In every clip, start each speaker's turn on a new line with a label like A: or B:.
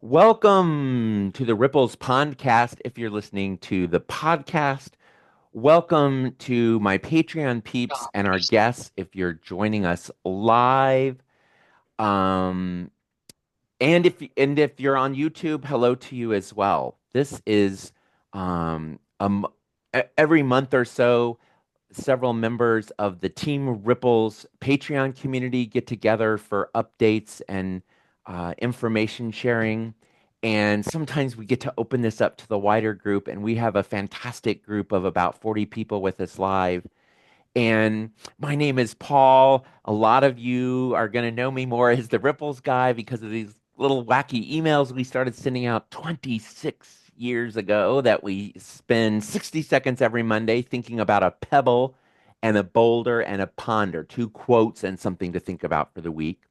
A: Welcome to the Ripples Podcast. If you're listening to the podcast, welcome to my Patreon peeps and our guests. If you're joining us live, um, and if you're on YouTube, hello to you as well. This is um, um, every month or so, several members of the Team Ripples Patreon community get together for updates and information sharing. And sometimes we get to open this up to the wider group, and we have a fantastic group of about 40 people with us live. And my name is Paul. A lot of you are going to know me more as the Ripples guy because of these little wacky emails we started sending out 26 years ago that we spend 60 seconds every Monday thinking about a pebble and a boulder and a ponder, two quotes and something to think about for the week.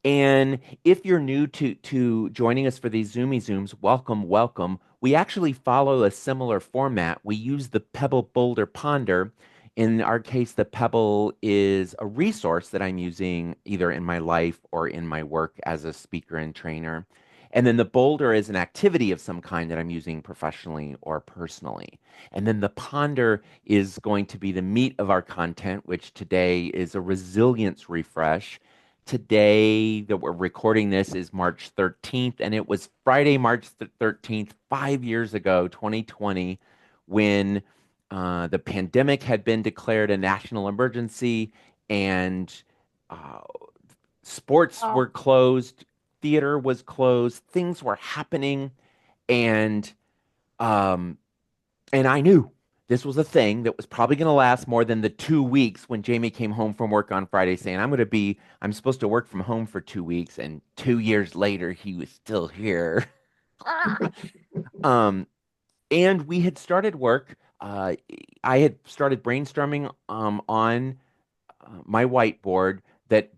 A: And if you're new to joining us for these Zoomy Zooms, welcome, welcome. We actually follow a similar format. We use the Pebble Boulder Ponder. In our case, the Pebble is a resource that I'm using either in my life or in my work as a speaker and trainer. And then the boulder is an activity of some kind that I'm using professionally or personally. And then the ponder is going to be the meat of our content, which today is a resilience refresh. Today that we're recording this is March 13th, and it was Friday, March 13th, 5 years ago, 2020, when the pandemic had been declared a national emergency and uh, sports were closed, theater was closed, things were happening, and um, and I knew this was a thing that was probably going to last more than the 2 weeks when Jamie came home from work on Friday saying, I'm supposed to work from home for 2 weeks. And 2 years later, he was still here. um, and we had started work. I had started brainstorming on my whiteboard that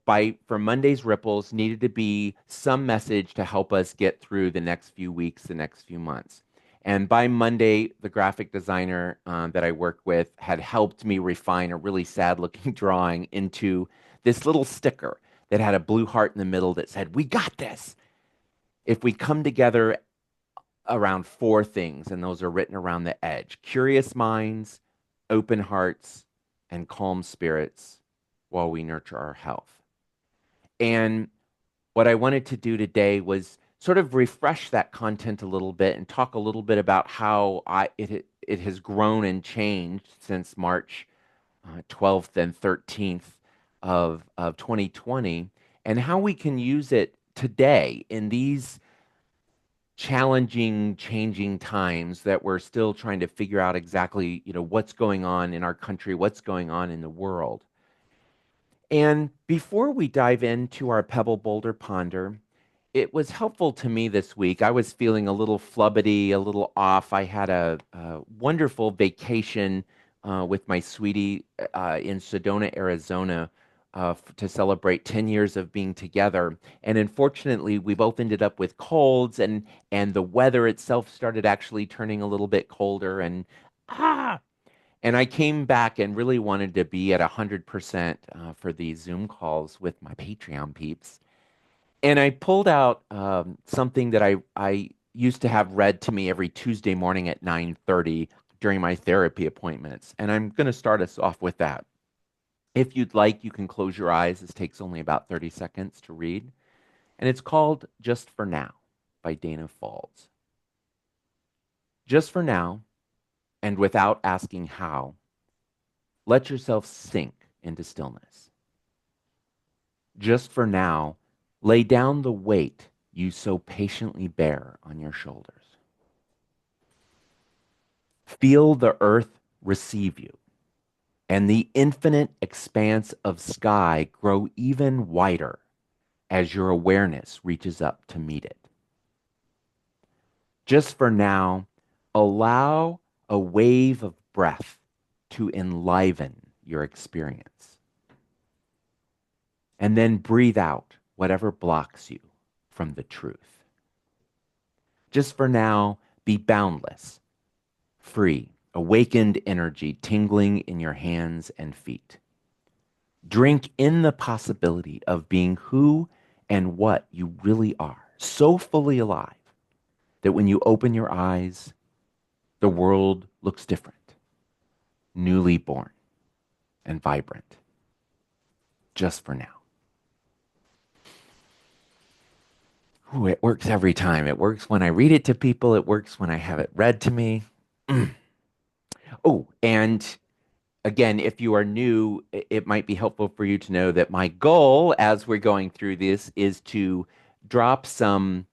A: for Monday's ripples needed to be some message to help us get through the next few weeks, the next few months. And by Monday, the graphic designer that I work with had helped me refine a really sad looking drawing into this little sticker that had a blue heart in the middle that said, "We got this." If we come together around four things, and those are written around the edge: curious minds, open hearts, and calm spirits while we nurture our health. And what I wanted to do today was sort of refresh that content a little bit and talk a little bit about how it has grown and changed since March 12th and 13th of 2020, and how we can use it today in these challenging, changing times that we're still trying to figure out exactly, what's going on in our country, what's going on in the world. And before we dive into our Pebble Boulder Ponder, it was helpful to me this week. I was feeling a little flubbity, a little off. I had a wonderful vacation with my sweetie in Sedona, Arizona, to celebrate 10 years of being together. And unfortunately, we both ended up with colds, and the weather itself started actually turning a little bit colder. Ah, and I came back and really wanted to be at 100% for these Zoom calls with my Patreon peeps. And I pulled out something that I used to have read to me every Tuesday morning at 9:30 during my therapy appointments. And I'm going to start us off with that. If you'd like, you can close your eyes. This takes only about 30 seconds to read. And it's called Just for Now by Dana Falls. Just for now, and without asking how, let yourself sink into stillness. Just for now, lay down the weight you so patiently bear on your shoulders. Feel the earth receive you, and the infinite expanse of sky grow even wider as your awareness reaches up to meet it. Just for now, allow a wave of breath to enliven your experience. And then breathe out whatever blocks you from the truth. Just for now, be boundless, free, awakened energy tingling in your hands and feet. Drink in the possibility of being who and what you really are, so fully alive that when you open your eyes, the world looks different, newly born and vibrant, just for now. Ooh, it works every time. It works when I read it to people. It works when I have it read to me. Mm. Oh, and again, if you are new, it might be helpful for you to know that my goal as we're going through this is to drop some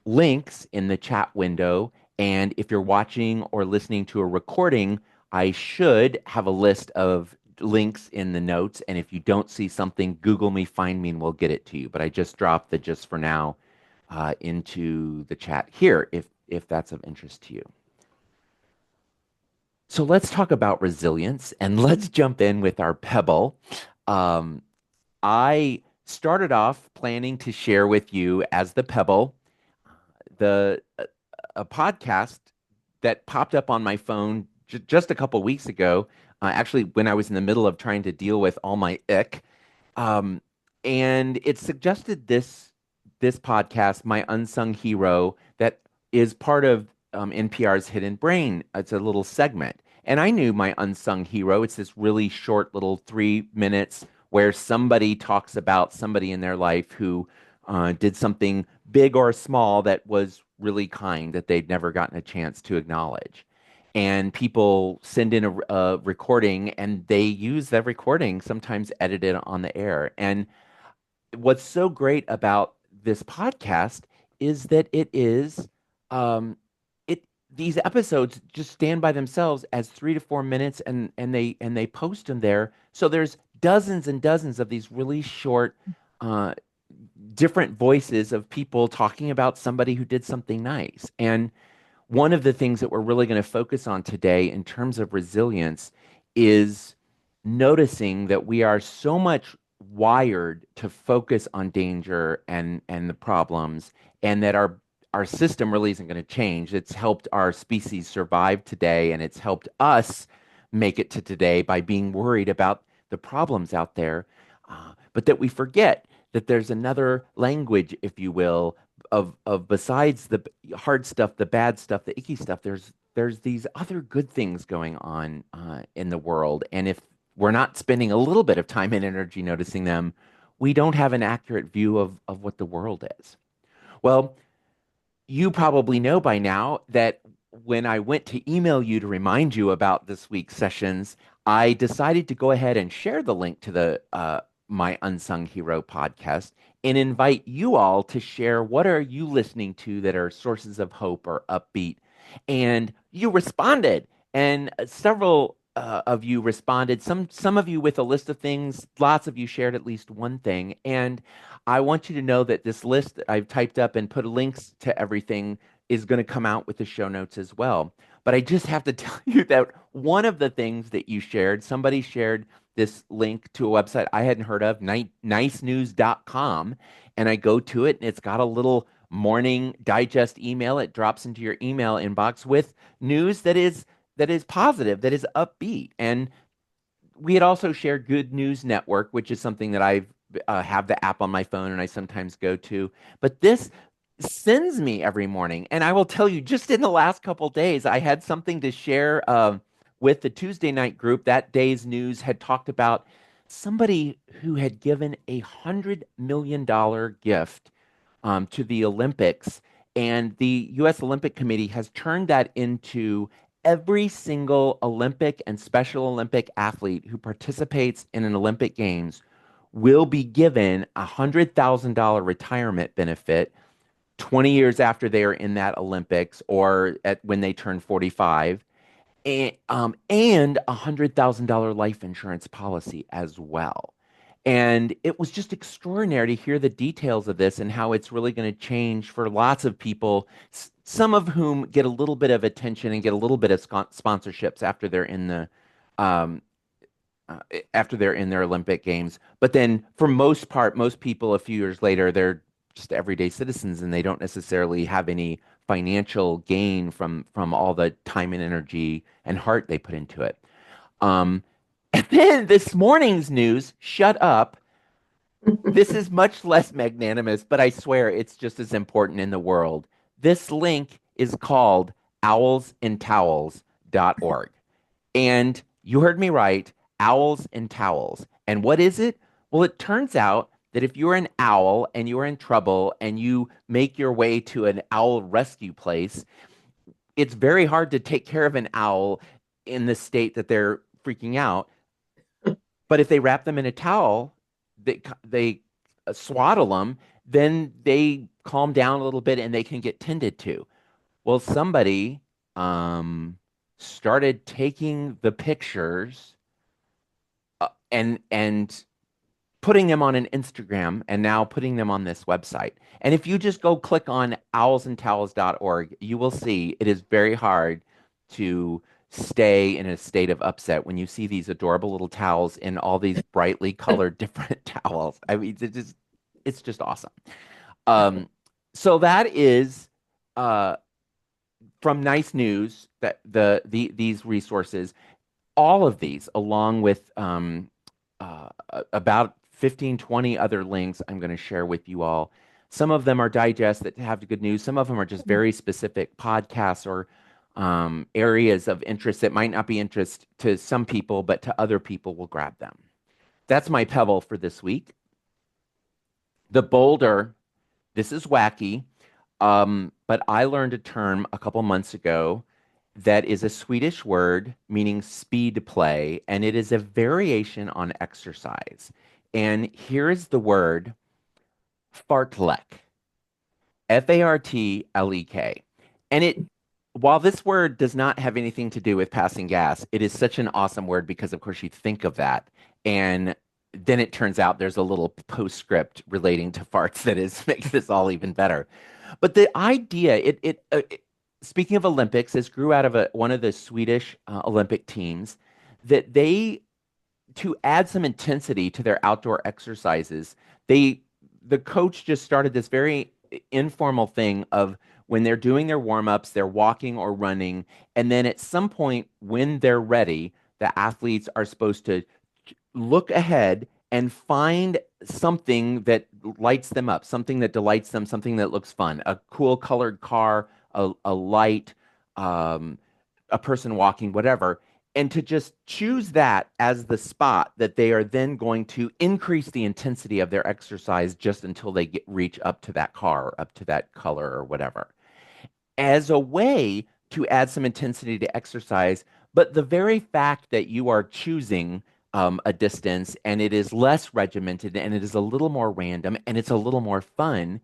A: links in the chat window. And if you're watching or listening to a recording, I should have a list of links in the notes. And if you don't see something, Google me, find me, and we'll get it to you. But I just dropped the just for now into the chat here if that's of interest to you. So let's talk about resilience and let's jump in with our pebble. Um, I started off planning to share with you as the pebble the a podcast that popped up on my phone just a couple weeks ago. Actually, when I was in the middle of trying to deal with all my ick, um, and it suggested this podcast, My Unsung Hero, that is part of NPR's Hidden Brain. It's a little segment. And I knew My Unsung Hero. It's this really short little 3 minutes where somebody talks about somebody in their life who did something big or small that was really kind that they'd never gotten a chance to acknowledge. And people send in a recording and they use that recording, sometimes edited on the air. And what's so great about this podcast is that it is um it these episodes just stand by themselves as 3 to 4 minutes and they post them there. So there's dozens and dozens of these really short uh different voices of people talking about somebody who did something nice. And one of the things that we're really going to focus on today in terms of resilience is noticing that we are so much wired to focus on danger and the problems, and that our system really isn't going to change. It's helped our species survive today, and it's helped us make it to today by being worried about the problems out there. But that we forget that there's another language, if you will, of besides the hard stuff, the bad stuff, the icky stuff. There's these other good things going on in the world, and if we're not spending a little bit of time and energy noticing them, we don't have an accurate view of what the world is. Well, you probably know by now that when I went to email you to remind you about this week's sessions, I decided to go ahead and share the link to the My Unsung Hero podcast and invite you all to share what are you listening to that are sources of hope or upbeat. And you responded, and several of you responded. Some of you with a list of things. Lots of you shared at least one thing. And I want you to know that this list that I've typed up and put links to everything is going to come out with the show notes as well. But I just have to tell you that one of the things that you shared, somebody shared this link to a website I hadn't heard of, nicenews.com. And I go to it and it's got a little morning digest email. It drops into your email inbox with news that is positive, that is upbeat. And we had also shared Good News Network, which is something that I've have the app on my phone and I sometimes go to. But this sends me every morning, and I will tell you, just in the last couple days, I had something to share with the Tuesday night group. That day's news had talked about somebody who had given $100 million gift to the Olympics, and the U.S. Olympic Committee has turned that into every single Olympic and Special Olympic athlete who participates in an Olympic Games will be given a $100,000 retirement benefit 20 years after they are in that Olympics or at when they turn 45, and a $100,000 life insurance policy as well. And it was just extraordinary to hear the details of this and how it's really going to change for lots of people, some of whom get a little bit of attention and get a little bit of sponsorships um, after they're in their Olympic Games. But then, for most part, most people a few years later, they're just everyday citizens and they don't necessarily have any financial gain from all the time and energy and heart they put into it. Um, and then this morning's news, shut up. This is much less magnanimous, but I swear it's just as important in the world. This link is called owlsandtowels.org. And you heard me right, owls and towels. And what is it? Well, it turns out that if you're an owl and you're in trouble and you make your way to an owl rescue place, it's very hard to take care of an owl in the state that they're freaking out. But if they wrap them in a towel, they swaddle them, then they calm down a little bit and they can get tended to. Well, somebody um, started taking the pictures and putting them on an Instagram and now putting them on this website. And if you just go click on owlsandtowels.org, you will see it is very hard to stay in a state of upset when you see these adorable little towels in all these brightly colored different towels. I mean, it's just awesome. Um, so that is uh, from Nice News that these resources, all of these, along with about 15, 20 other links I'm going to share with you all. Some of them are digests that have good news. Some of them are just very specific podcasts or areas of interest that might not be interest to some people, but to other people will grab them. That's my pebble for this week. The boulder, this is wacky, but I learned a term a couple months ago that is a Swedish word meaning speed play, and it is a variation on exercise. And here is the word fartlek, Fartlek. And while this word does not have anything to do with passing gas, it is such an awesome word because, of course, you think of that. And then it turns out there's a little postscript relating to farts that is makes this all even better. But the idea, speaking of Olympics, this grew out of one of the Swedish Olympic teams that to add some intensity to their outdoor exercises, the coach just started this very informal thing of when they're doing their warm-ups, they're walking or running, and then at some point when they're ready, the athletes are supposed to look ahead and find something that lights them up, something that delights them, something that looks fun, a cool colored car, a light, um, a person walking, whatever, and to just choose that as the spot that they are then going to increase the intensity of their exercise just until they reach up to that car, or up to that color, or whatever, as a way to add some intensity to exercise. But the very fact that you are choosing a distance and it is less regimented and it is a little more random and it's a little more fun,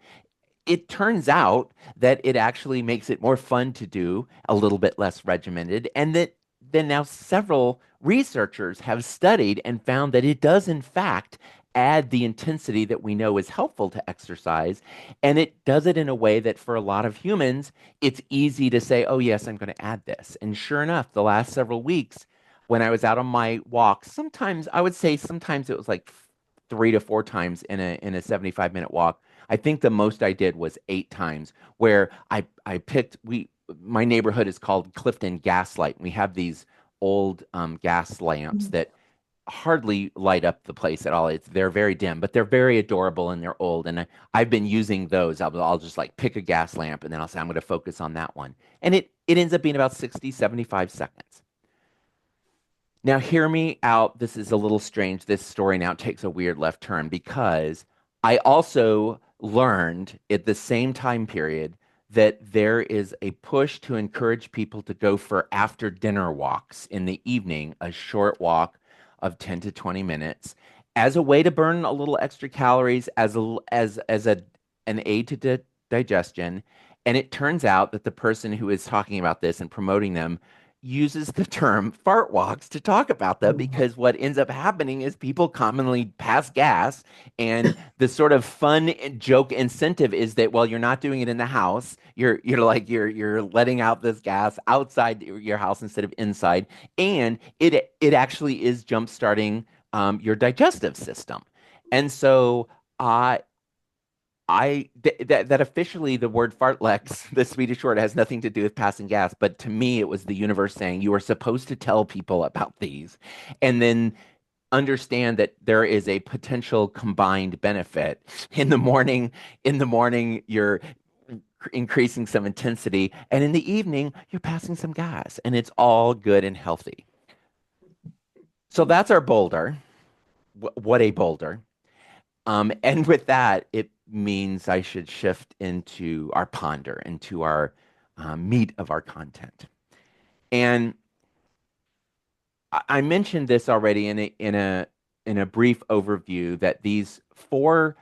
A: it turns out that it actually makes it more fun to do, a little bit less regimented, and that then now several researchers have studied and found that it does in fact add the intensity that we know is helpful to exercise, and it does it in a way that for a lot of humans it's easy to say, oh yes, I'm going to add this. And sure enough, the last several weeks when I was out on my walk, sometimes I would say sometimes it was like 3 to 4 times in a 75-minute walk. I think the most I did was 8 times, where I picked my neighborhood is called Clifton Gaslight. We have these old gas lamps that hardly light up the place at all. They're very dim, but they're very adorable and they're old. And I've been using those. I'll just like pick a gas lamp and then I'll say I'm going to focus on that one. And it ends up being about 60, 75 seconds. Now, hear me out. This is a little strange. This story now takes a weird left turn because I also learned at the same time period that there is a push to encourage people to go for after dinner walks in the evening, a short walk of 10 to 20 minutes as a way to burn a little extra calories as an aid to digestion. And it turns out that the person who is talking about this and promoting them uses the term fart walks to talk about them because what ends up happening is people commonly pass gas, and the sort of fun joke incentive is that, well, you're not doing it in the house, you're letting out this gas outside your house instead of inside, and it actually is jump starting your digestive system. And so that officially the word fartleks, the Swedish word, has nothing to do with passing gas, but to me it was the universe saying you are supposed to tell people about these, and then understand that there is a potential combined benefit. In the morning, you're increasing some intensity, and in the evening, you're passing some gas, and it's all good and healthy. So that's our boulder. What a boulder. And with that, it means I should shift into our ponder, into our meat of our content. And I mentioned this already in a brief overview that these four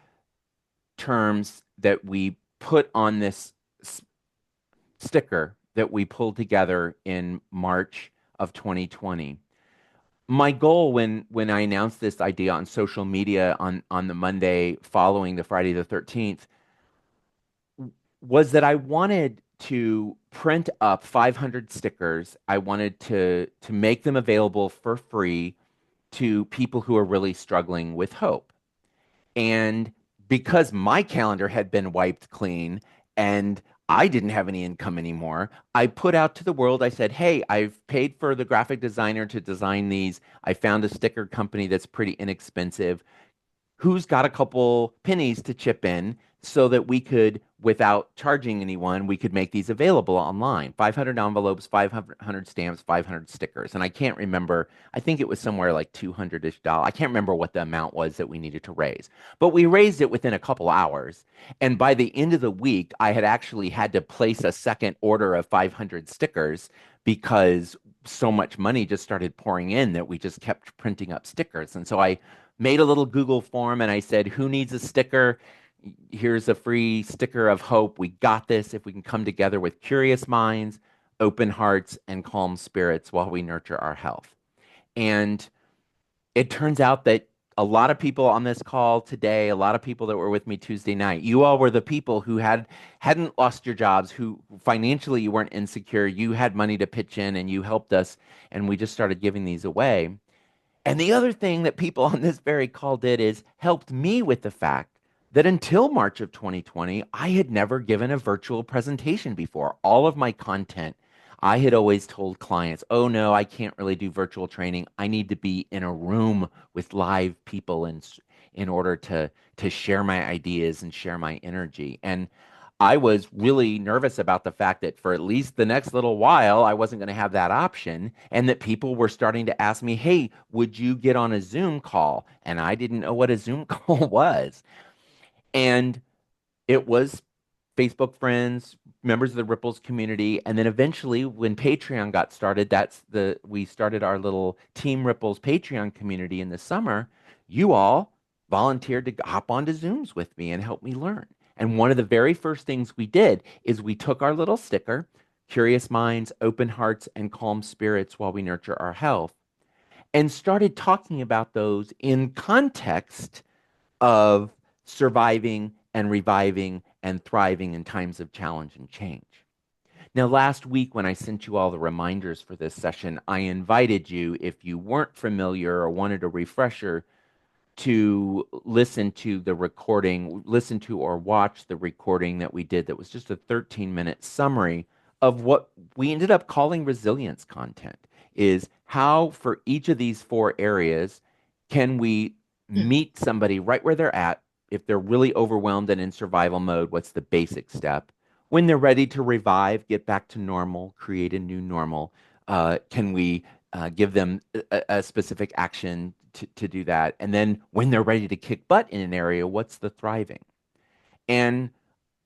A: terms that we put on this sticker that we pulled together in March of 2020. My goal when I announced this idea on social media on the Monday following the Friday the 13th was that I wanted to print up 500 stickers. I wanted to make them available for free to people who are really struggling with hope. And because my calendar had been wiped clean and I didn't have any income anymore, I put out to the world, I said, hey, I've paid for the graphic designer to design these. I found a sticker company that's pretty inexpensive. Who's got a couple pennies to chip in so that we could, without charging anyone, we could make these available online. 500 envelopes, 500 stamps, 500 stickers. And I can't remember, I think it was somewhere like $200-ish. I can't remember what the amount was that we needed to raise. But we raised it within a couple hours. And by the end of the week, I had actually had to place a second order of 500 stickers because so much money just started pouring in that we just kept printing up stickers. And so I made a little Google form and I said, who needs a sticker? Here's a free sticker of hope. We got this if we can come together with curious minds, open hearts, and calm spirits while we nurture our health. And it turns out that a lot of people on this call today, a lot of people that were with me Tuesday night, you all were the people who hadn't lost your jobs, who financially you weren't insecure, you had money to pitch in and you helped us, and we just started giving these away. And the other thing that people on this very call did is helped me with the fact that until March of 2020, I had never given a virtual presentation before. All of my content, I had always told clients, oh no, I can't really do virtual training. I need to be in a room with live people in order to share my ideas and share my energy. And I was really nervous about the fact that for at least the next little while, I wasn't going to have that option, and that people were starting to ask me, hey, would you get on a Zoom call? And I didn't know what a Zoom call was. And it was Facebook friends, members of the Ripples community, and then eventually when Patreon got started, we started our little Team Ripples Patreon community in the summer. You all volunteered to hop onto Zooms with me and help me learn. And one of the very first things we did is we took our little sticker, Curious Minds, Open Hearts, and Calm Spirits while we nurture our health, and started talking about those in context of surviving and reviving and thriving in times of challenge and change. Now, last week when I sent you all the reminders for this session, I invited you, if you weren't familiar or wanted a refresher, to listen to the recording, listen to or watch the recording that we did that was just a 13-minute summary of what we ended up calling resilience content, is how for each of these four areas can we meet somebody right where they're at. If they're really overwhelmed and in survival mode, what's the basic step? When they're ready to revive, get back to normal, create a new normal, can we give them a specific action to do that? And then when they're ready to kick butt in an area, what's the thriving? And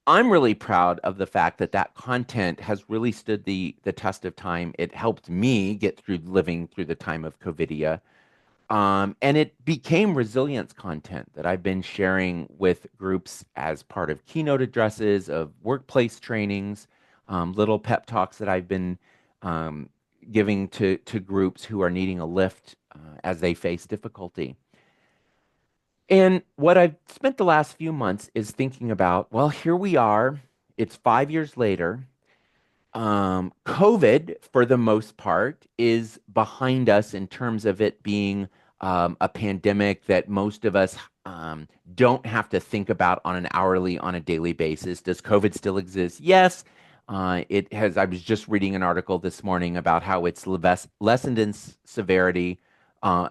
A: I'm really proud of the fact that that content has really stood the test of time. It helped me get through living through the time of COVIDia. And it became resilience content that I've been sharing with groups as part of keynote addresses, of workplace trainings, little pep talks that I've been giving to groups who are needing a lift as they face difficulty. And what I've spent the last few months is thinking about, well, here we are. It's 5 years later. COVID, for the most part, is behind us in terms of it being a pandemic that most of us don't have to think about on an hourly, on a daily basis. Does COVID still exist? Yes. It has. I was just reading an article this morning about how it's lessened in severity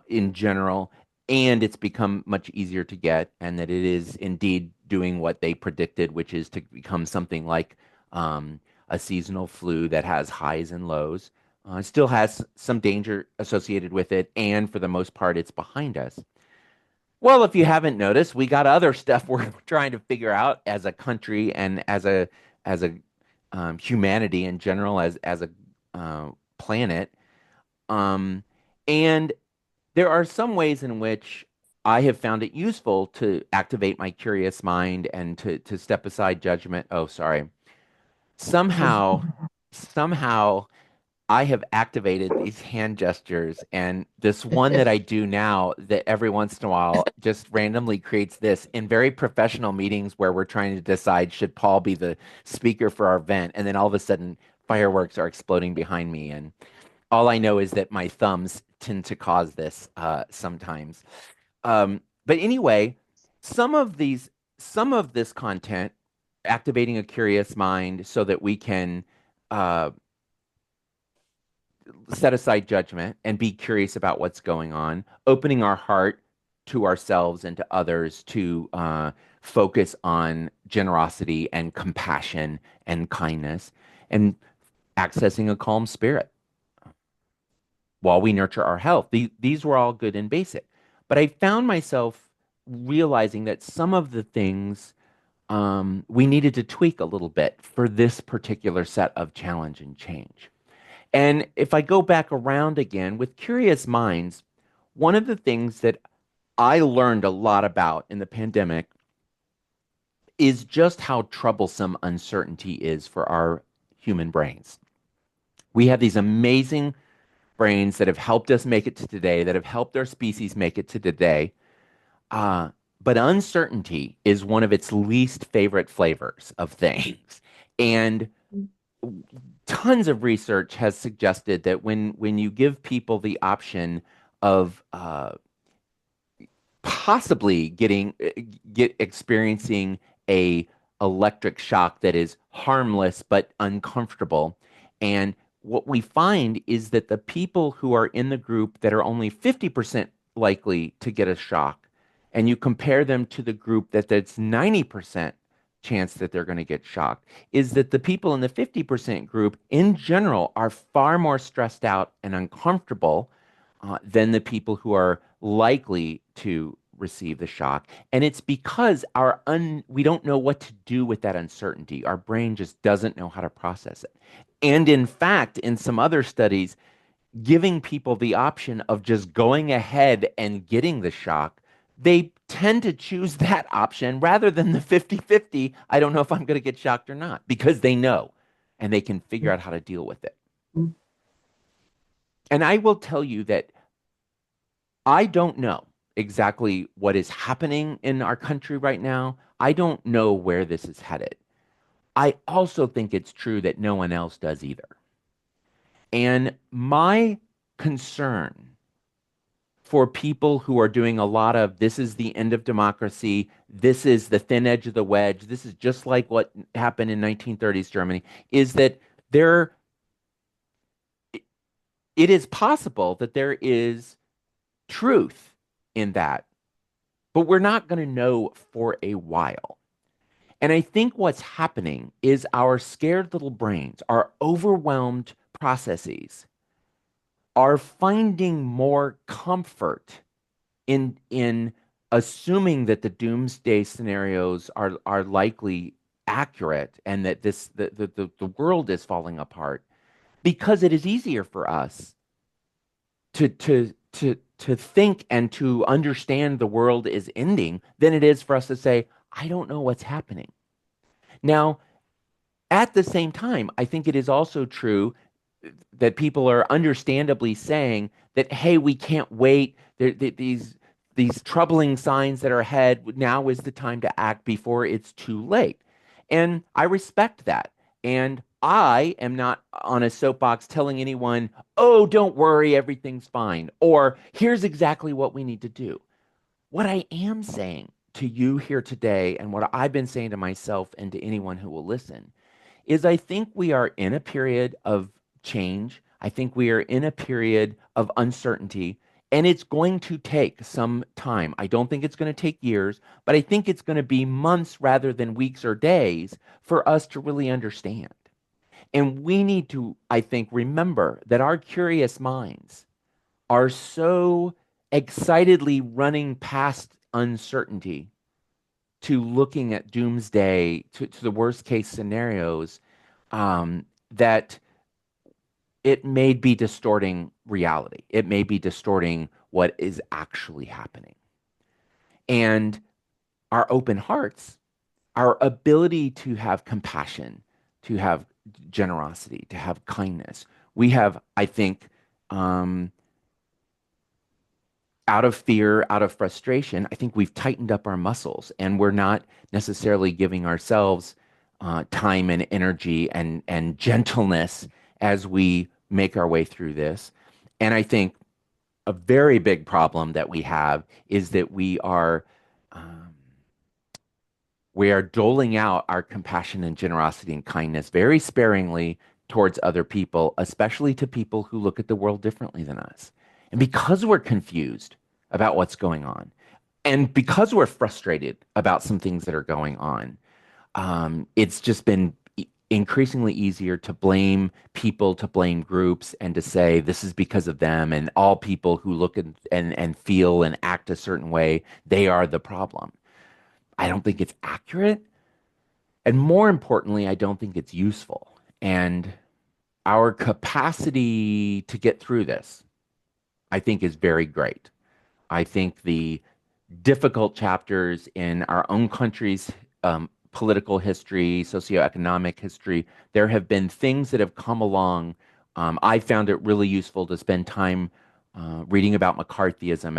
A: in general, and it's become much easier to get, and that it is indeed doing what they predicted, which is to become something like um, a seasonal flu that has highs and lows. It still has some danger associated with it, and for the most part, it's behind us. Well, if you haven't noticed, we got other stuff we're trying to figure out as a country and as a humanity in general, as a planet. Um, and there are some ways in which I have found it useful to activate my curious mind and to step aside judgment. Oh, sorry. Somehow, I have activated these hand gestures, and this one that I do now that every once in a while just randomly creates this in very professional meetings where we're trying to decide should Paul be the speaker for our event, and then all of a sudden fireworks are exploding behind me, and all I know is that my thumbs tend to cause this sometimes. But anyway, some of these, some of this content, activating a curious mind so that we can uh, set aside judgment and be curious about what's going on, opening our heart to ourselves and to others to focus on generosity and compassion and kindness, and accessing a calm spirit while we nurture our health. These were all good and basic. But I found myself realizing that some of the things we needed to tweak a little bit for this particular set of challenge and change. And if I go back around again with curious minds, one of the things that I learned a lot about in the pandemic is just how troublesome uncertainty is for our human brains. We have these amazing brains that have helped us make it to today, that have helped our species make it to today. Uh, but uncertainty is one of its least favorite flavors of things. And tons of research has suggested that when you give people the option of possibly get experiencing a electric shock that is harmless but uncomfortable, and what we find is that the people who are in the group that are only 50% likely to get a shock, and you compare them to the group that's 90% chance that they're going to get shocked, is that the people in the 50% group in general are far more stressed out and uncomfortable than the people who are likely to receive the shock. And it's because we don't know what to do with that uncertainty. Our brain just doesn't know how to process it. And in fact, in some other studies, giving people the option of just going ahead and getting the shock, they tend to choose that option rather than the 50-50. I don't know if I'm going to get shocked or not, because they know and they can figure out how to deal with it. And I will tell you that I don't know exactly what is happening in our country right now. I don't know where this is headed. I also think it's true that no one else does either. And my concern for people who are doing a lot of this is the end of democracy, this is the thin edge of the wedge, this is just like what happened in 1930s Germany, is that it is possible that there is truth in that, but we're not going to know for a while. And I think what's happening is our scared little brains, our overwhelmed processes, are finding more comfort in assuming that the doomsday scenarios are likely accurate and that the world is falling apart because it is easier for us to think and to understand the world is ending than it is for us to say, I don't know what's happening. Now, at the same time, I think it is also true that people are understandably saying that, hey, we can't wait. These troubling signs that are ahead. Now is the time to act before it's too late. And I respect that. And I am not on a soapbox telling anyone, oh, don't worry, everything's fine, or here's exactly what we need to do. What I am saying to you here today, and what I've been saying to myself and to anyone who will listen, is I think we are in a period of change. I think we are in a period of uncertainty. And it's going to take some time. I don't think it's going to take years, but I think it's going to be months rather than weeks or days for us to really understand. And we need to, I think, remember that our curious minds are so excitedly running past uncertainty to looking at doomsday, to the worst case scenarios, that it may be distorting reality. It may be distorting what is actually happening. And our open hearts, our ability to have compassion, to have generosity, to have kindness, we have, I think, um, out of fear, out of frustration, I think we've tightened up our muscles and we're not necessarily giving ourselves time and energy and gentleness as we make our way through this. And I think a very big problem that we have is that um, we are doling out our compassion and generosity and kindness very sparingly towards other people, especially to people who look at the world differently than us. And because we're confused about what's going on, and because we're frustrated about some things that are going on, it's just been increasingly easier to blame people, to blame groups, and to say this is because of them, and all people who look and feel and act a certain way, they are the problem. I don't think it's accurate. And more importantly, I don't think it's useful. And our capacity to get through this, I think, is very great. I think the difficult chapters in our own country's political history, socioeconomic history, there have been things that have come along. I found it really useful to spend time reading about McCarthyism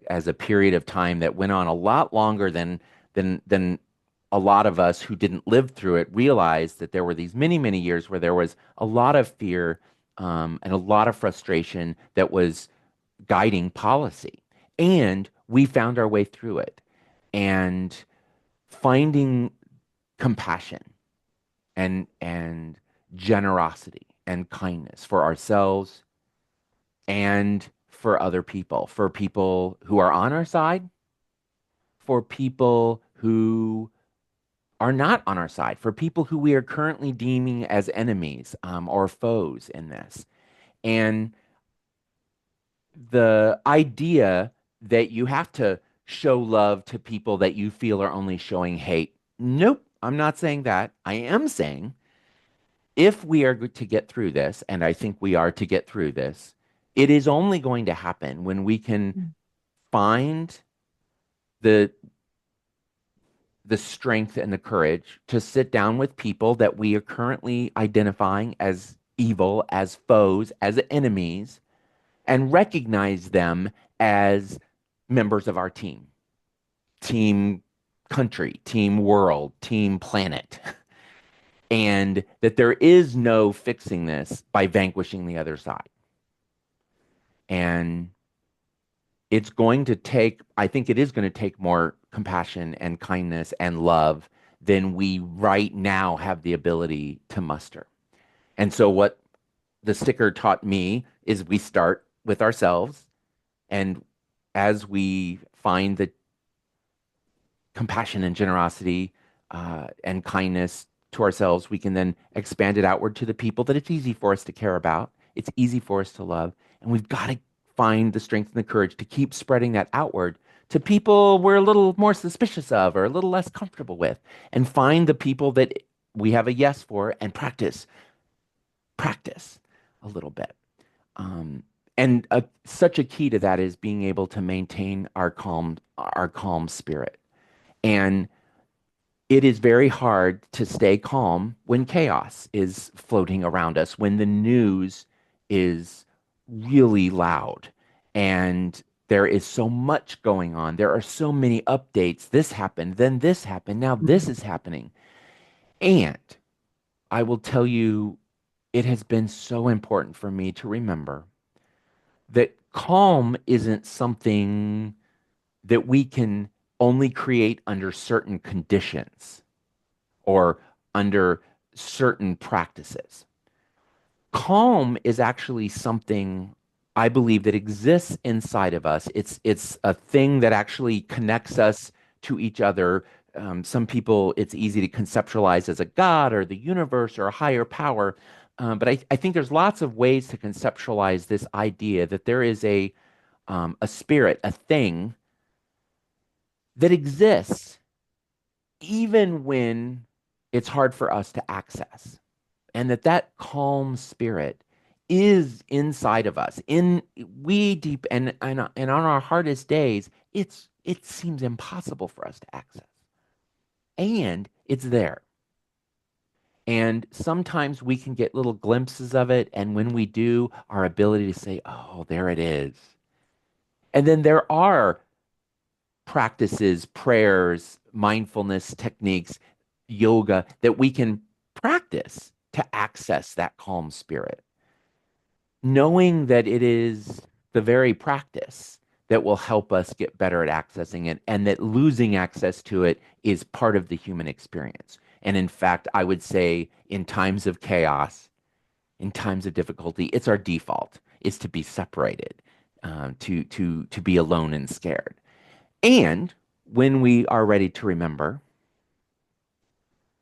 A: as a period of time that went on a lot longer than a lot of us who didn't live through it realized that there were these many years where there was a lot of fear and a lot of frustration that was guiding policy. And we found our way through it. And finding compassion and generosity and kindness for ourselves and for other people, for people who are on our side, for people who are not on our side, for people who we are currently deeming as enemies or foes in this. And the idea that you have to show love to people that you feel are only showing hate. Nope, I'm not saying that. I am saying if we are to get through this, and I think we are to get through this, it is only going to happen when we can find the the strength and the courage to sit down with people that we are currently identifying as evil, as foes, as enemies, and recognize them as members of our team, team country, team world, team planet, and that there is no fixing this by vanquishing the other side. And it's going to take, I think it is going to take more compassion and kindness and love than we right now have the ability to muster. And so, what the sticker taught me is we start with ourselves. And as we find the compassion and generosity and kindness to ourselves, we can then expand it outward to the people that it's easy for us to care about. It's easy for us to love. And we've got to find the strength and the courage to keep spreading that outward to people we're a little more suspicious of or a little less comfortable with, and find the people that we have a yes for and practice a little bit. Um, and such a key to that is being able to maintain our calm spirit. And it is very hard to stay calm when chaos is floating around us, when the news is really loud and there is so much going on. There are so many updates. This happened, then this happened, now this is happening. And I will tell you, it has been so important for me to remember that calm isn't something that we can only create under certain conditions or under certain practices. Calm is actually something I believe that exists inside of us. It's a thing that actually connects us to each other. Some people, it's easy to conceptualize as a God or the universe or a higher power. But I think there's lots of ways to conceptualize this idea that there is a spirit, a thing that exists even when it's hard for us to access. And that calm spirit is inside of us in we deep and on our hardest days it seems impossible for us to access, and it's there, and sometimes we can get little glimpses of it, and when we do, our ability to say, oh, there it is. And then there are practices, prayers, mindfulness techniques, yoga that we can practice to access that calm spirit, knowing that it is the very practice that will help us get better at accessing it, and that losing access to it is part of the human experience. And in fact, I would say in times of chaos, in times of difficulty, it's our default is to be separated, to be alone and scared. And when we are ready to remember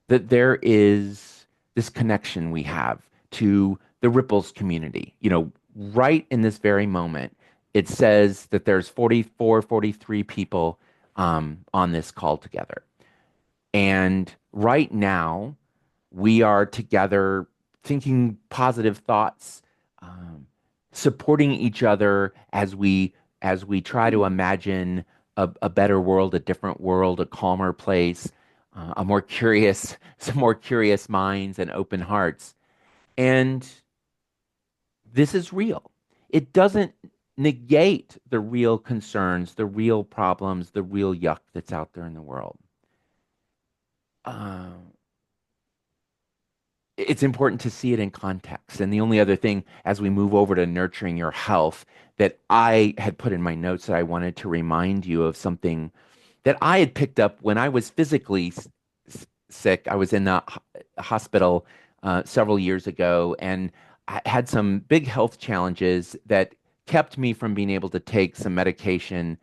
A: that there is this connection we have to the Ripples community. Right in this very moment, it says that there's 44, 43 people on this call together. And right now, we are together thinking positive thoughts, um, supporting each other as we try to imagine a better world, a different world, a calmer place, a more curious, some more curious minds and open hearts. And this is real. It doesn't negate the real concerns, the real problems, the real yuck that's out there in the world. Uh, it's important to see it in context. And the only other thing, as we move over to nurturing your health, that I had put in my notes that I wanted to remind you of something that I had picked up when I was physically sick. I was in the hospital several years ago, and I had some big health challenges that kept me from being able to take some medication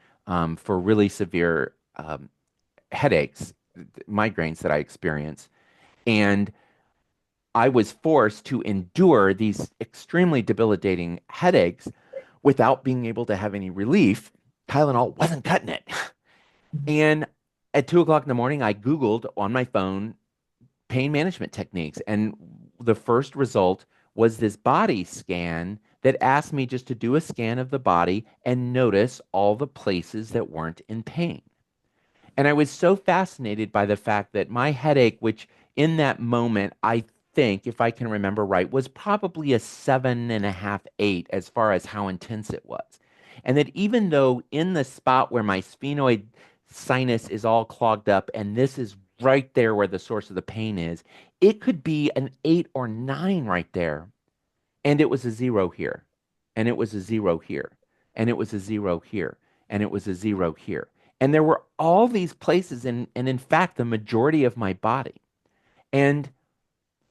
A: for really severe headaches, migraines that I experience. And I was forced to endure these extremely debilitating headaches without being able to have any relief. Tylenol wasn't cutting it. And at 2 o'clock in the morning, I Googled on my phone pain management techniques. And the first result was this body scan that asked me just to do a scan of the body and notice all the places that weren't in pain. And I was so fascinated by the fact that my headache, which in that moment, I think, if I can remember right, was probably a 7.5, 8 as far as how intense it was. And that even though in the spot where my sphenoid sinus is all clogged up, and this is right there where the source of the pain is, it could be an 8 or 9 right there. And it was a 0 here. And it was a 0 here. And it was a 0 here. And it was a 0 here. And there were all these places, and in fact, the majority of my body. And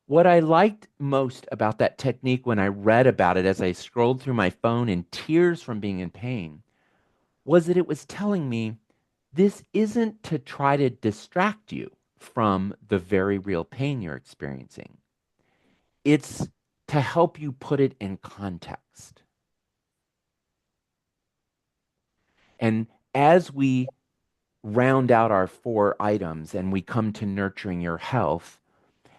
A: what I liked most about that technique when I read about it as I scrolled through my phone in tears from being in pain was that it was telling me this isn't to try to distract you from the very real pain you're experiencing. It's to help you put it in context. And as we round out our 4 items and we come to nurturing your health,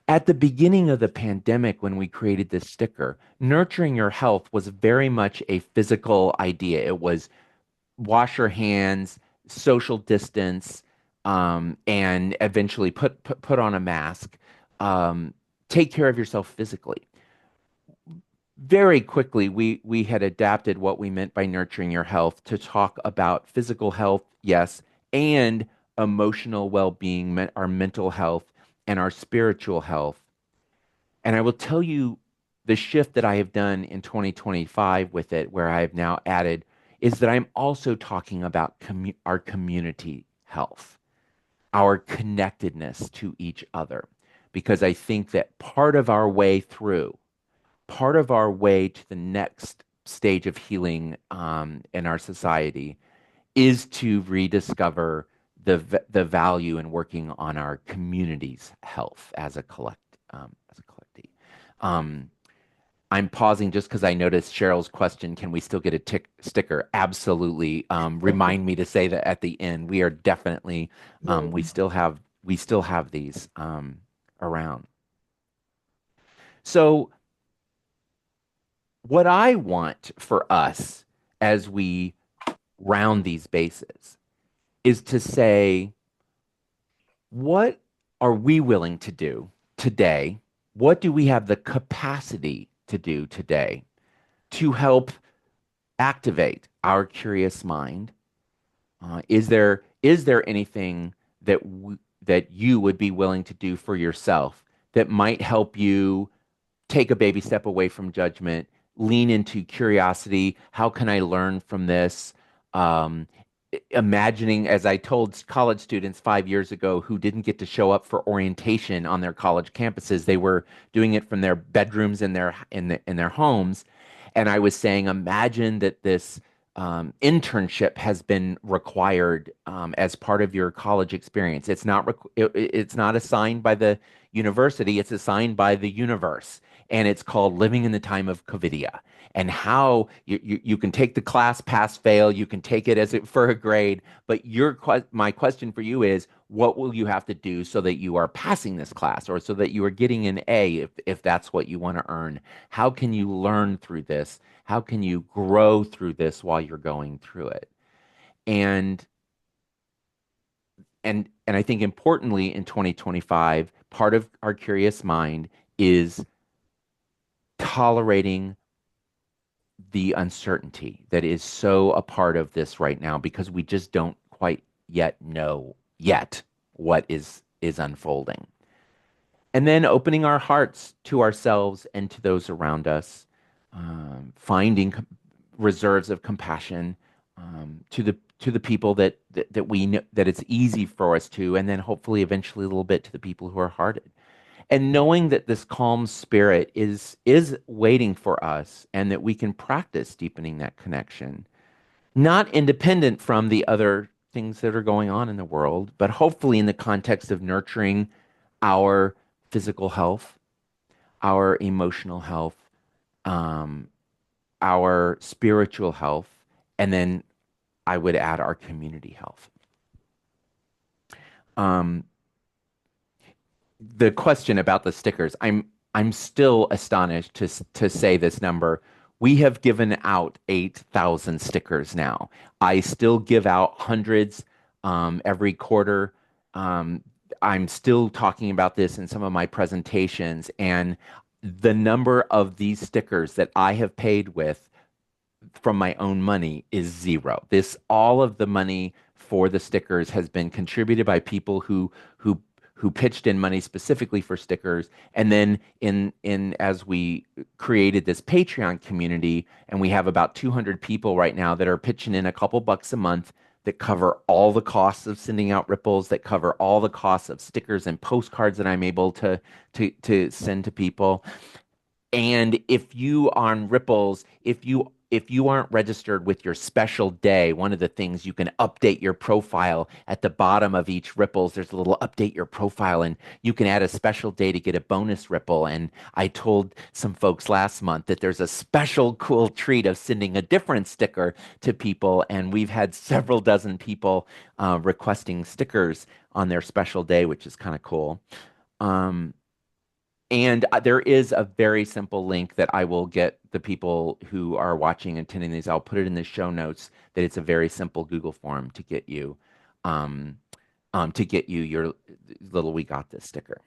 A: at the beginning of the pandemic, when we created this sticker, nurturing your health was very much a physical idea. It was wash your hands, social distance, and eventually put on a mask. Take care of yourself physically. Very quickly, we had adapted what we meant by nurturing your health to talk about physical health, yes, and emotional well-being, our mental health, and our spiritual health. And I will tell you the shift that I have done in 2025 with it, where I have now added, is that I'm also talking about our community health, our connectedness to each other. Because I think that part of our way to the next stage of healing in our society is to rediscover the value in working on our community's health as a collective. Um, I'm pausing just because I noticed Cheryl's question, can we still get a sticker? Absolutely. Remind me to say that at the end. We are definitely we still have these around. So what I want for us as we round these bases is to say, what are we willing to do today? What do we have the capacity to do today to help activate our curious mind? Is there anything that you would be willing to do for yourself that might help you take a baby step away from judgment, lean into curiosity? How can I learn from this? Um, Imagining, as I told college students 5 years ago who didn't get to show up for orientation on their college campuses, they were doing it from their bedrooms in their homes, and I was saying, imagine that this internship has been required as part of your college experience. It's not assigned by the university; it's assigned by the universe, and it's called Living in the Time of Covidia. And how you can take the class, pass, fail. You can take it for a grade. But my question for you is, what will you have to do so that you are passing this class, or so that you are getting an A if that's what you want to earn? How can you learn through this? How can you grow through this while you're going through it? And I think importantly in 2025, part of our curious mind is tolerating the uncertainty that is so a part of this right now, because we just don't quite yet know yet what is unfolding. And then opening our hearts to ourselves and to those around us, finding reserves of compassion to the people that we know that it's easy for us to, and then hopefully eventually a little bit to the people who are hardened. And knowing that this calm spirit is waiting for us, and that we can practice deepening that connection, not independent from the other things that are going on in the world, but hopefully in the context of nurturing our physical health, our emotional health, um, our spiritual health, and then I would add our community health. Um, the question about the stickers, I'm still astonished to say this number. We have given out 8,000 stickers now. I still give out hundreds every quarter. Um, I'm still talking about this in some of my presentations, and the number of these stickers that I have paid with from my own money is zero. All of the money for the stickers has been contributed by people who pitched in money specifically for stickers. And then in as we created this Patreon community, and we have about 200 people right now that are pitching in a couple bucks a month that cover all the costs of sending out ripples, that cover all the costs of stickers and postcards that I'm able to send to people. And if you on Ripples, if you aren't registered with your special day, one of the things you can update your profile at the bottom of each Ripples. There's a little update your profile, and you can add a special day to get a bonus Ripple. And I told some folks last month that there's a special cool treat of sending a different sticker to people, and we've had several dozen people requesting stickers on their special day, which is kind of cool. And there is a very simple link that I will get the people who are watching and attending these. I'll put it in the show notes, that it's a very simple Google form um, to get you your little "We Got This" sticker.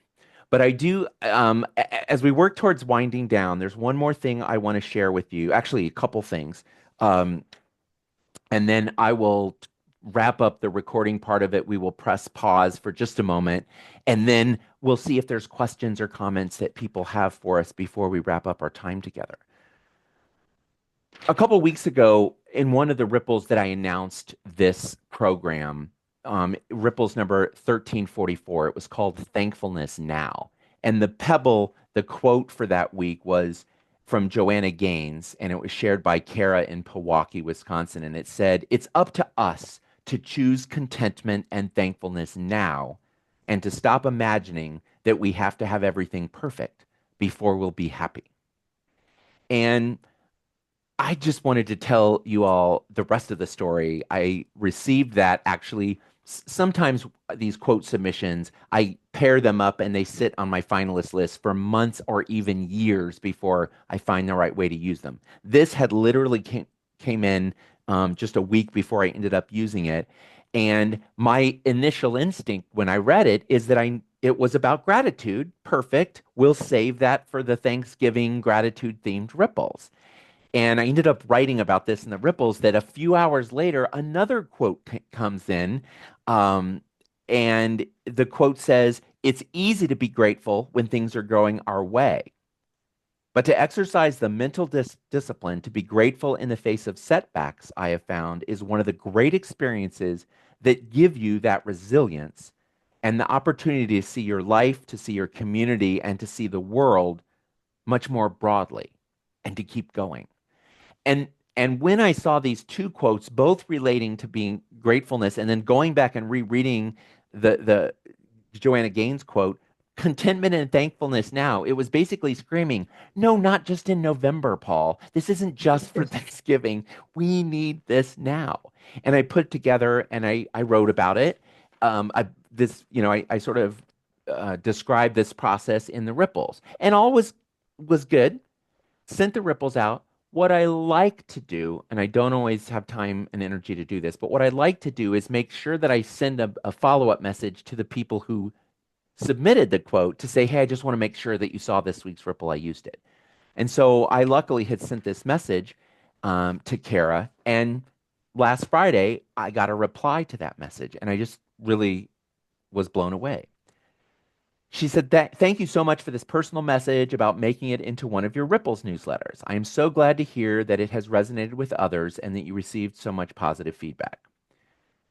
A: But I do, as we work towards winding down, there's one more thing I want to share with you. Actually, a couple things. Um, and then I will wrap up the recording part of it. We will press pause for just a moment, and then we'll see if there's questions or comments that people have for us before we wrap up our time together. A couple weeks ago, in one of the ripples that I announced this program, ripples number 1344, it was called Thankfulness Now. And the pebble, the quote for that week was, from Joanna Gaines, and it was shared by Kara in Pewaukee, Wisconsin. And it said, "It's up to us to choose contentment and thankfulness now and to stop imagining that we have to have everything perfect before we'll be happy." And I just wanted to tell you all the rest of the story. I received that actually. Sometimes these quote submissions, I pair them up and they sit on my finalist list for months or even years before I find the right way to use them. This had literally came in just a week before I ended up using it. And my initial instinct when I read it is that it was about gratitude. Perfect. We'll save that for the Thanksgiving gratitude themed ripples. And I ended up writing about this in the ripples that a few hours later, another quote comes in. Um, and the quote says, "It's easy to be grateful when things are going our way. But to exercise the mental discipline to be grateful in the face of setbacks, I have found, is one of the great experiences that give you that resilience and the opportunity to see your life, to see your community, and to see the world much more broadly and to keep going." And and when I saw these two quotes, both relating to being gratefulness, and then going back and rereading the Joanna Gaines quote, "Contentment and thankfulness now," it was basically screaming, no, not just in November, Paul. This isn't just for Thanksgiving. We need this now. And I put it together and I wrote about it. I sort of described this process in the ripples, and all was good. Sent the ripples out. What I like to do, and I don't always have time and energy to do this, but what I like to do is make sure that I send a follow-up message to the people who submitted the quote to say, "Hey, I just want to make sure that you saw this week's ripple. I used it." And so I luckily had sent this message to Kara, and last Friday I got a reply to that message, and I just really was blown away. She said, "Thank you so much for this personal message about making it into one of your Ripples newsletters. I am so glad to hear that it has resonated with others and that you received so much positive feedback,"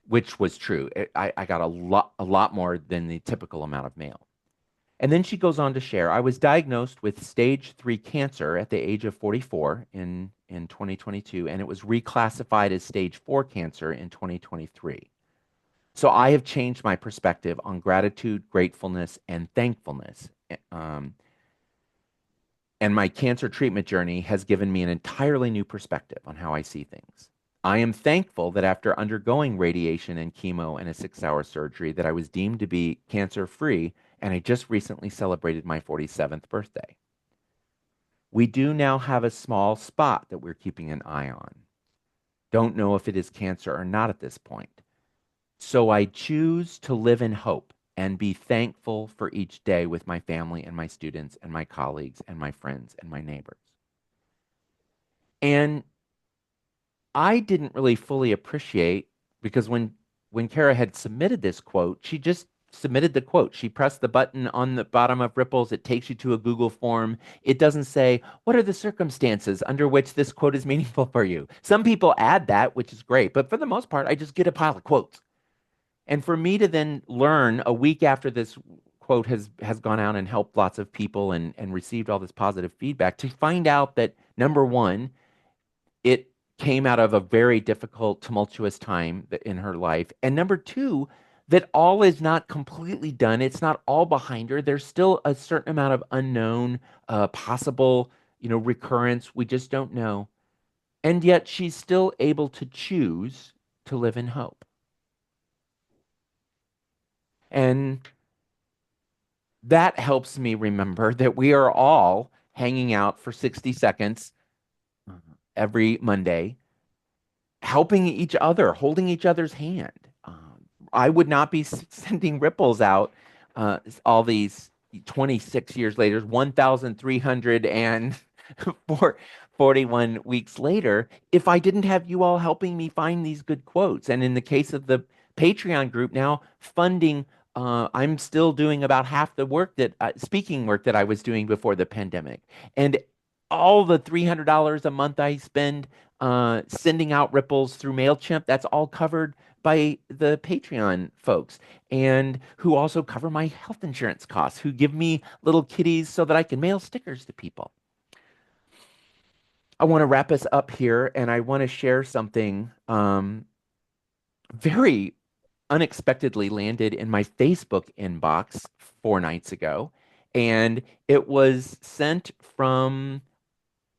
A: which was true. I got a lot more than the typical amount of mail. And then she goes on to share, "I was diagnosed with stage 3 cancer at the age of 44 in 2022, and it was reclassified as stage 4 cancer in 2023. So I have changed my perspective on gratitude, gratefulness, and thankfulness. Um, and my cancer treatment journey has given me an entirely new perspective on how I see things. I am thankful that after undergoing radiation and chemo and a 6-hour surgery that I was deemed to be cancer-free, and I just recently celebrated my 47th birthday. We do now have a small spot that we're keeping an eye on. Don't know if it is cancer or not at this point. So I choose to live in hope and be thankful for each day with my family and my students and my colleagues and my friends and my neighbors." And I didn't really fully appreciate, because when Kara had submitted this quote, she just submitted the quote. She pressed the button on the bottom of Ripples. It takes you to a Google form. It doesn't say, "What are the circumstances under which this quote is meaningful for you?" Some people add that, which is great, but for the most part, I just get a pile of quotes. And for me to then learn a week after this quote has gone out and helped lots of people and received all this positive feedback, to find out that, number one, it came out of a very difficult, tumultuous time in her life. And number two, that all is not completely done. It's not all behind her. There's still a certain amount of unknown, possible, recurrence. We just don't know. And yet she's still able to choose to live in hope. And that helps me remember that we are all hanging out for 60 seconds every Monday, helping each other, holding each other's hand. I would not be sending ripples out all these 26 years later, 1,341 weeks later, if I didn't have you all helping me find these good quotes. And in the case of the Patreon group now, funding, I'm still doing about half the work speaking work that I was doing before the pandemic. And all the $300 a month I spend sending out ripples through MailChimp, that's all covered by the Patreon folks, and who also cover my health insurance costs, who give me little kitties so that I can mail stickers to people. I want to wrap us up here, and I want to share something very unexpectedly landed in my Facebook inbox 4 nights ago, and it was sent from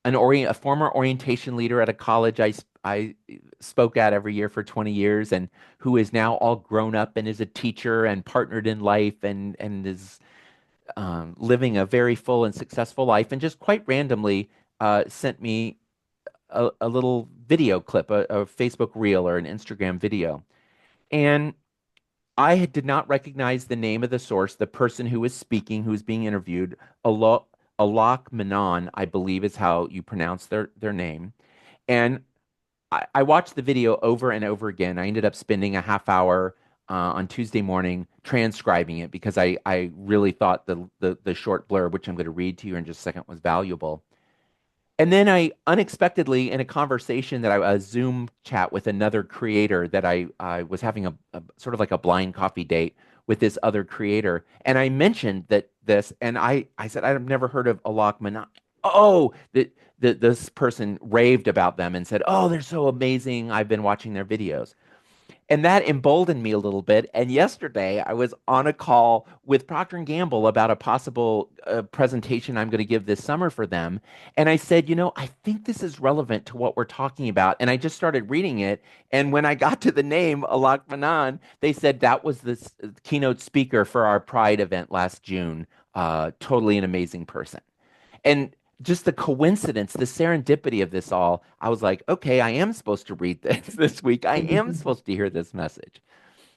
A: a former orientation leader at a college I spoke at every year for 20 years, and who is now all grown up and is a teacher and partnered in life and is living a very full and successful life, and just quite randomly sent me a little video clip, a Facebook reel or an Instagram video. And did not recognize the name of the source, the person who was speaking, who was being interviewed. Alok Menon, I believe is how you pronounce their name. And I watched the video over and over again. I ended up spending a half hour on Tuesday morning transcribing it because I really thought the short blurb, which I'm going to read to you in just a second, was valuable. And then I unexpectedly, in a conversation a Zoom chat with another creator, that I was having a sort of like a blind coffee date with this other creator. And I mentioned this, and I said, I've never heard of Alok Manan. Oh, this person raved about them and said, oh, they're so amazing. I've been watching their videos. And that emboldened me a little bit. And yesterday, I was on a call with Procter and Gamble about a possible presentation I'm going to give this summer for them. And I said, I think this is relevant to what we're talking about. And I just started reading it. And when I got to the name Alak Manan, they said that was the keynote speaker for our Pride event last June. Totally an amazing person. And just the coincidence, the serendipity of this all, I was like, okay, I am supposed to read this this week. I am supposed to hear this message.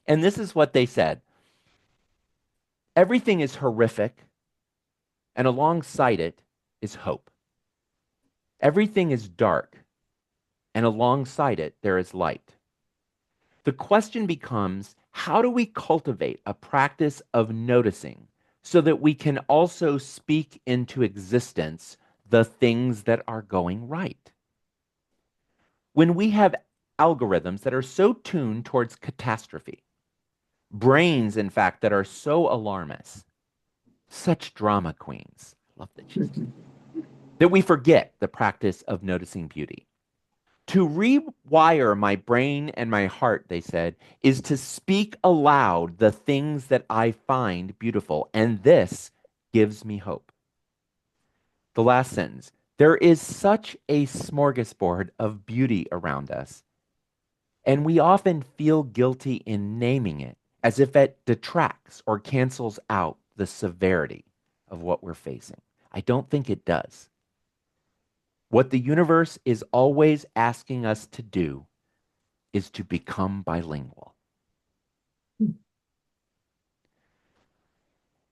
A: And this is what they said. Everything is horrific, and alongside it is hope. Everything is dark, and alongside it there is light. The question becomes, how do we cultivate a practice of noticing so that we can also speak into existence the things that are going right? When we have algorithms that are so tuned towards catastrophe, brains, in fact, that are so alarmist, such drama queens, love that she's that we forget the practice of noticing beauty. To rewire my brain and my heart, they said, is to speak aloud the things that I find beautiful. And this gives me hope. The last sentence. There is such a smorgasbord of beauty around us, and we often feel guilty in naming it as if it detracts or cancels out the severity of what we're facing. I don't think it does. What the universe is always asking us to do is to become bilingual.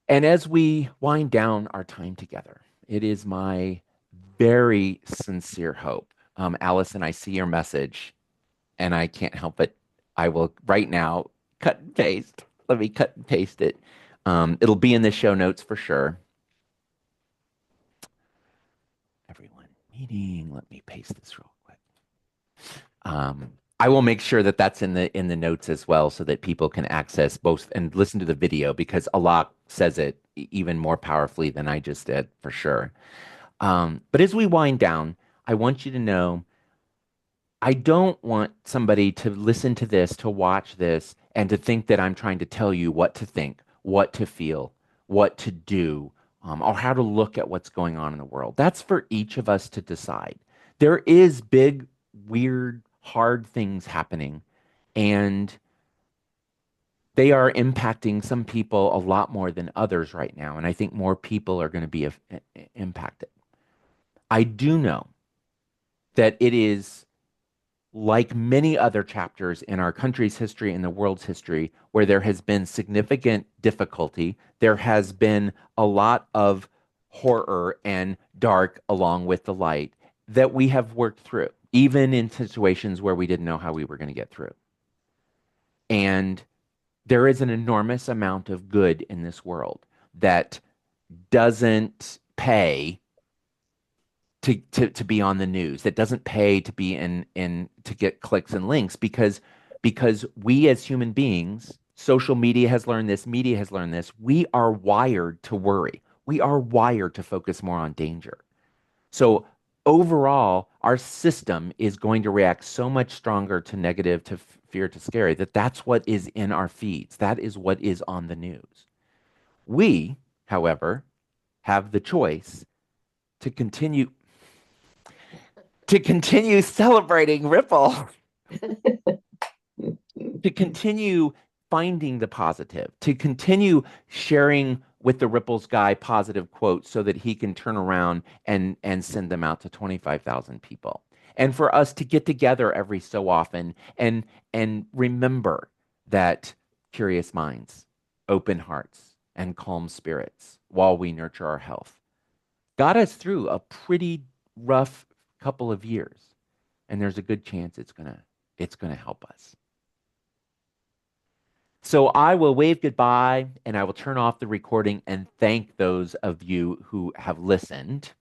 A: And as we wind down our time together, it is my very sincere hope. Allison, I see your message, and I can't help it. I will right now cut and paste. Let me cut and paste it. It'll be in the show notes for sure. Everyone meeting. Let me paste this real quick. I will make sure that that's in the notes as well, so that people can access both and listen to the video, because Alok says it even more powerfully than I just did, for sure. But as we wind down, I want you to know, I don't want somebody to listen to this, to watch this, and to think that I'm trying to tell you what to think, what to feel, what to do, or how to look at what's going on in the world. That's for each of us to decide. There is big, weird, hard things happening, and they are impacting some people a lot more than others right now. And I think more people are going to be impacted. I do know that it is like many other chapters in our country's history and the world's history, where there has been significant difficulty. There has been a lot of horror and dark along with the light that we have worked through, even in situations where we didn't know how we were going to get through. And there is an enormous amount of good in this world that doesn't pay to be on the news, that doesn't pay to be in to get clicks and links, because we as human beings, social media has learned this, media has learned this, we are wired to worry. We are wired to focus more on danger. So overall, our system is going to react so much stronger to negative, to fear, to scary, that's what is in our feeds. That is what is on the news. We, however, have the choice to continue celebrating Ripple, to continue finding the positive, to continue sharing with the Ripples guy positive quotes so that he can turn around and send them out to 25,000 people. And for us to get together every so often and remember that curious minds, open hearts, and calm spirits while we nurture our health got us through a pretty rough couple of years. And there's a good chance it's gonna help us. So I will wave goodbye and I will turn off the recording and thank those of you who have listened.